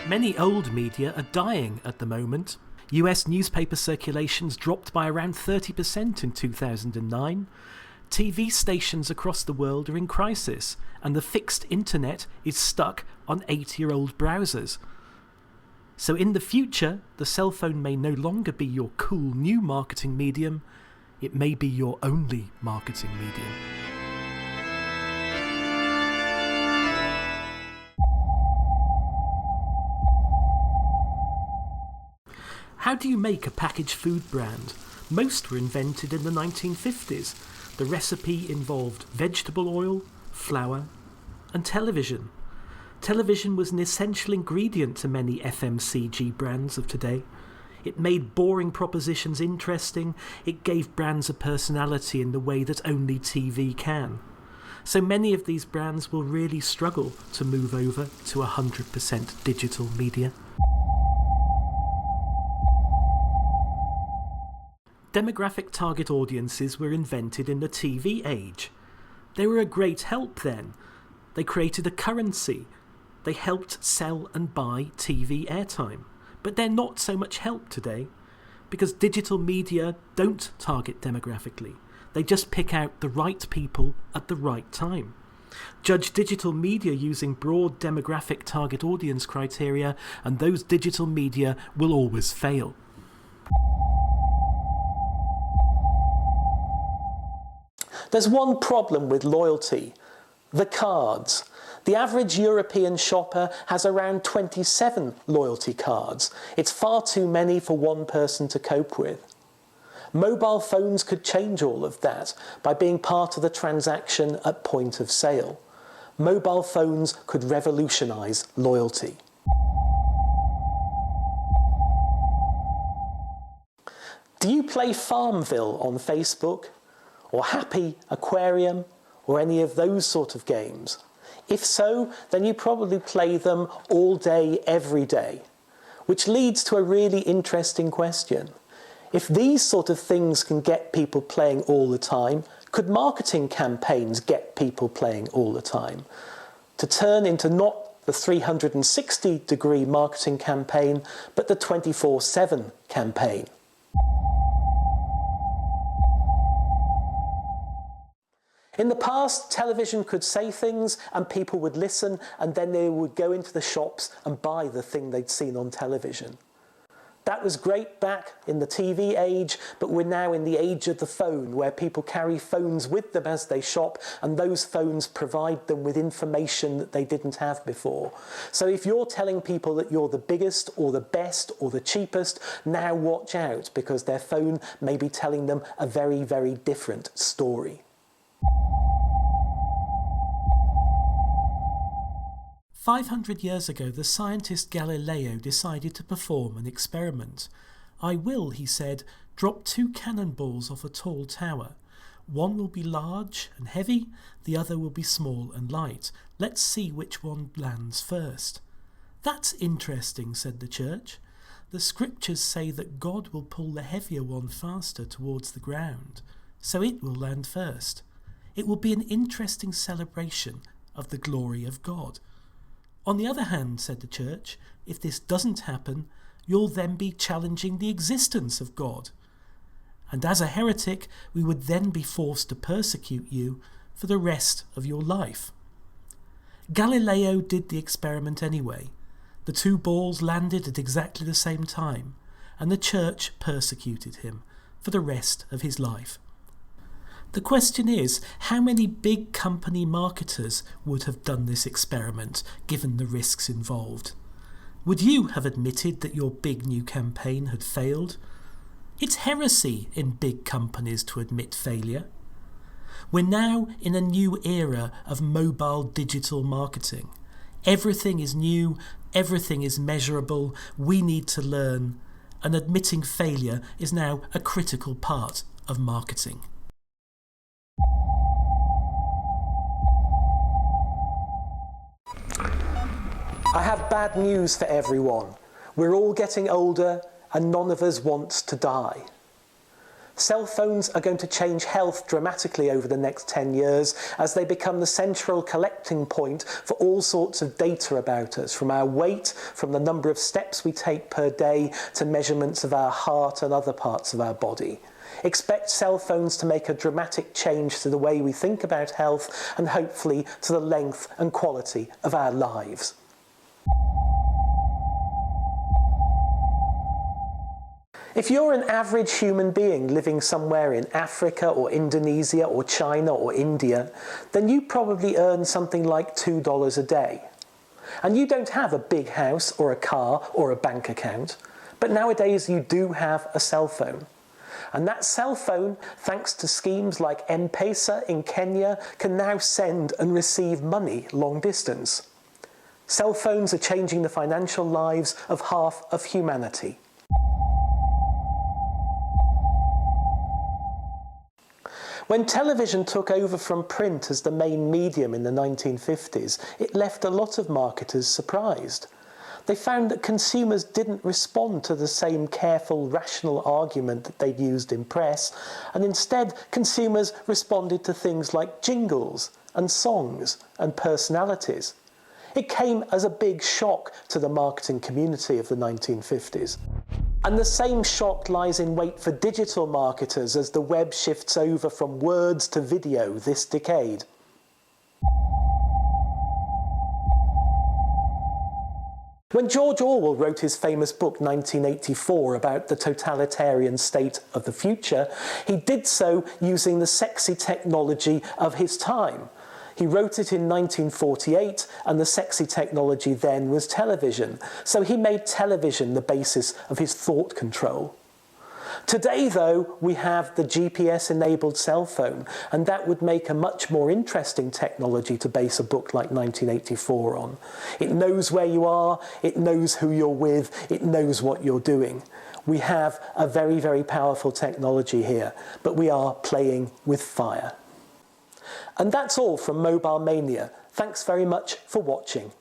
Many old media are dying at the moment. US newspaper circulations dropped by around 30% in 2009. TV stations across the world are in crisis, and the fixed internet is stuck on 8-year-old browsers. So in the future, the cell phone may no longer be your cool new marketing medium, it may be your only marketing medium. How do you make a packaged food brand? Most were invented in the 1950s. The recipe involved vegetable oil, flour, and television. Television was an essential ingredient to many FMCG brands of today. It made boring propositions interesting. It gave brands a personality in the way that only TV can. So many of these brands will really struggle to move over to 100% digital media. Demographic target audiences were invented in the TV age. They were a great help then. They created a currency. They helped sell and buy TV airtime. But they're not so much help today, because digital media don't target demographically. They just pick out the right people at the right time. Judge digital media using broad demographic target audience criteria, and those digital media will always fail. There's one problem with loyalty: the cards. The average European shopper has around 27 loyalty cards. It's far too many for one person to cope with. Mobile phones could change all of that by being part of the transaction at point of sale. Mobile phones could revolutionise loyalty. Do you play Farmville on Facebook? Or Happy Aquarium, or any of those sort of games? If so, then you probably play them all day, every day. Which leads to a really interesting question. If these sort of things can get people playing all the time, could marketing campaigns get people playing all the time? To turn into not the 360-degree marketing campaign, but the 24/7 campaign. In the past, television could say things and people would listen, and then they would go into the shops and buy the thing they'd seen on television. That was great back in the TV age, but we're now in the age of the phone, where people carry phones with them as they shop, and those phones provide them with information that they didn't have before. So if you're telling people that you're the biggest or the best or the cheapest, now watch out, because their phone may be telling them a very, very different story. 500 years ago, the scientist Galileo decided to perform an experiment. "I will," he said, "drop 2 cannonballs off a tall tower. One will be large and heavy, the other will be small and light. Let's see which one lands first." "That's interesting," said the church. "The scriptures say that God will pull the heavier one faster towards the ground, so it will land first. It will be an interesting celebration of the glory of God." "On the other hand," said the church, "if this doesn't happen, you'll then be challenging the existence of God. And as a heretic, we would then be forced to persecute you for the rest of your life." Galileo did the experiment anyway. The 2 balls landed at exactly the same time, and the church persecuted him for the rest of his life. The question is, how many big company marketers would have done this experiment, given the risks involved? Would you have admitted that your big new campaign had failed? It's heresy in big companies to admit failure. We're now in a new era of mobile digital marketing. Everything is new, everything is measurable, we need to learn, and admitting failure is now a critical part of marketing. I have bad news for everyone. We're all getting older and none of us wants to die. Cell phones are going to change health dramatically over the next 10 years as they become the central collecting point for all sorts of data about us, from our weight, from the number of steps we take per day, to measurements of our heart and other parts of our body. Expect cell phones to make a dramatic change to the way we think about health and hopefully to the length and quality of our lives. If you're an average human being living somewhere in Africa or Indonesia or China or India, then you probably earn something like $2 a day. And you don't have a big house or a car or a bank account, but nowadays you do have a cell phone. And that cell phone, thanks to schemes like M-Pesa in Kenya, can now send and receive money long distance. Cell phones are changing the financial lives of half of humanity. When television took over from print as the main medium in the 1950s, it left a lot of marketers surprised. They found that consumers didn't respond to the same careful, rational argument that they'd used in press, and instead consumers responded to things like jingles and songs and personalities. It came as a big shock to the marketing community of the 1950s. And the same shock lies in wait for digital marketers as the web shifts over from words to video this decade. When George Orwell wrote his famous book 1984 about the totalitarian state of the future, he did so using the sexy technology of his time. He wrote it in 1948, and the sexy technology then was television. So he made television the basis of his thought control. Today, though, we have the GPS-enabled cell phone, and that would make a much more interesting technology to base a book like 1984 on. It knows where you are, it knows who you're with, it knows what you're doing. We have a very, very powerful technology here, but we are playing with fire. And that's all from Mobile Mania. Thanks very much for watching.